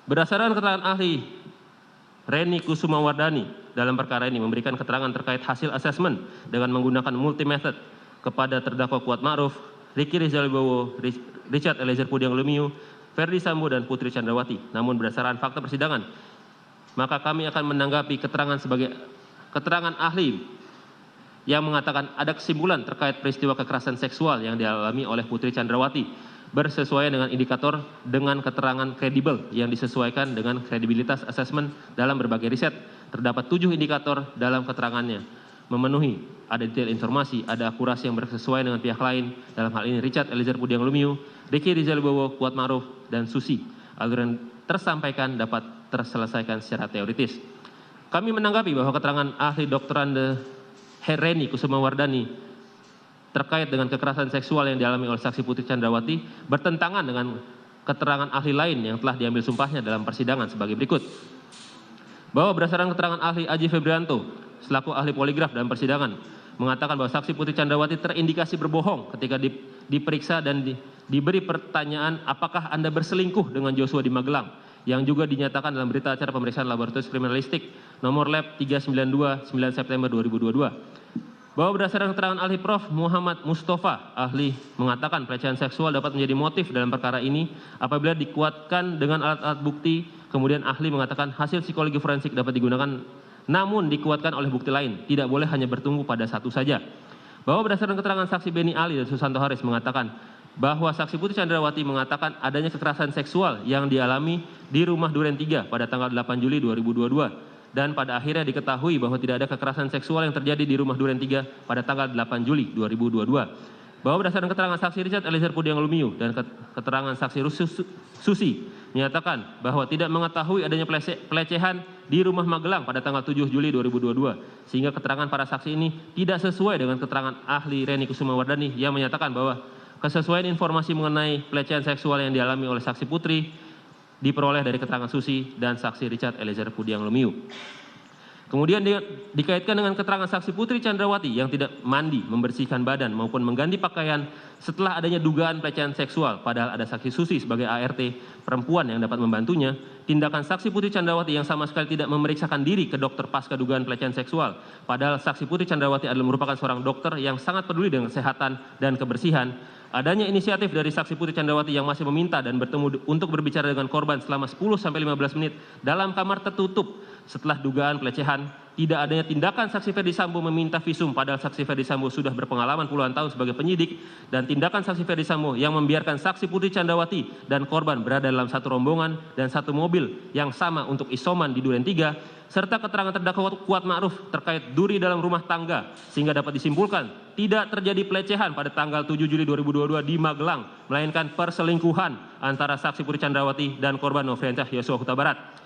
Berdasarkan keterangan ahli Reni Kusumawardani dalam perkara ini memberikan keterangan terkait hasil asesmen dengan menggunakan multi method kepada terdakwa Kuat Ma'ruf, Ricky Rizal Wibowo, Richard Eliezer Pudiang Lumiu, Ferdi Sambo dan Putri Chandrawati. Namun berdasarkan fakta persidangan, maka kami akan menanggapi keterangan sebagai keterangan ahli yang mengatakan ada kesimpulan terkait peristiwa kekerasan seksual yang dialami oleh Putri Chandrawati bersesuaian dengan indikator dengan keterangan kredibel yang disesuaikan dengan kredibilitas asesmen dalam berbagai riset. Terdapat 7 indikator dalam keterangannya memenuhi, ada detail informasi, ada akurasi yang bersesuaian dengan pihak lain, dalam hal ini Richard Eliezer Pudiang Lumiu, Ricky Rizal Wibowo, Kuat Ma'ruf, dan Susi. Alur tersampaikan dapat terselesaikan secara teoritis. Kami menanggapi bahwa keterangan ahli Dr. Reni Kusumawardani terkait dengan kekerasan seksual yang dialami oleh saksi Putri Chandrawati bertentangan dengan keterangan ahli lain yang telah diambil sumpahnya dalam persidangan sebagai berikut. Bahwa berdasarkan keterangan ahli Aji Febrianto selaku ahli poligraf dalam persidangan mengatakan bahwa saksi Putri Chandrawati terindikasi berbohong ketika diperiksa dan diberi pertanyaan apakah Anda berselingkuh dengan Joshua di Magelang, yang juga dinyatakan dalam berita acara pemeriksaan laboratorium kriminalistik nomor lab 392 9 September 2022. Bahwa berdasarkan keterangan ahli Prof. Muhammad Mustafa, ahli mengatakan pelecehan seksual dapat menjadi motif dalam perkara ini apabila dikuatkan dengan alat-alat bukti. Kemudian ahli mengatakan hasil psikologi forensik dapat digunakan namun dikuatkan oleh bukti lain, tidak boleh hanya bertumbuh pada satu saja. Bahwa berdasarkan keterangan saksi Beni Ali dan Susanto Haris mengatakan bahwa saksi Putri Chandrawati mengatakan adanya kekerasan seksual yang dialami di rumah Duren 3 pada tanggal 8 Juli 2022. Dan pada akhirnya diketahui bahwa tidak ada kekerasan seksual yang terjadi di rumah Duren 3 pada tanggal 8 Juli 2022. Bahwa berdasarkan keterangan saksi Richard Eliezer Pudiang Lumiu dan keterangan saksi Susi menyatakan bahwa tidak mengetahui adanya pelecehan di rumah Magelang pada tanggal 7 Juli 2022. Sehingga keterangan para saksi ini tidak sesuai dengan keterangan ahli Reni Kusumawardani yang menyatakan bahwa kesesuaian informasi mengenai pelecehan seksual yang dialami oleh saksi Putri diperoleh dari keterangan Susi dan saksi Richard Eliezer Pudiang Lumiu. Kemudian dikaitkan dengan keterangan saksi Putri Chandrawati yang tidak mandi, membersihkan badan maupun mengganti pakaian setelah adanya dugaan pelecehan seksual, padahal ada saksi Susi sebagai ART perempuan yang dapat membantunya. Tindakan saksi Putri Chandrawati yang sama sekali tidak memeriksakan diri ke dokter pasca dugaan pelecehan seksual, padahal saksi Putri Chandrawati adalah merupakan seorang dokter yang sangat peduli dengan kesehatan dan kebersihan. Adanya inisiatif dari saksi Putri Chandrawati yang masih meminta dan bertemu untuk berbicara dengan korban selama 10-15 menit dalam kamar tertutup setelah dugaan pelecehan. Tidak adanya tindakan saksi Ferdi Sambo meminta visum padahal saksi Ferdi Sambo sudah berpengalaman puluhan tahun sebagai penyidik, dan tindakan saksi Ferdi Sambo yang membiarkan saksi Putri Chandrawati dan korban berada dalam satu rombongan dan satu mobil yang sama untuk isoman di Duren 3, serta keterangan terdakwa Kuat Ma'ruf terkait duri dalam rumah tangga, sehingga dapat disimpulkan tidak terjadi pelecehan pada tanggal 7 Juli 2022 di Magelang, melainkan perselingkuhan antara saksi Putri Chandrawati dan korban Nofriansyah Yosua Huta Barat.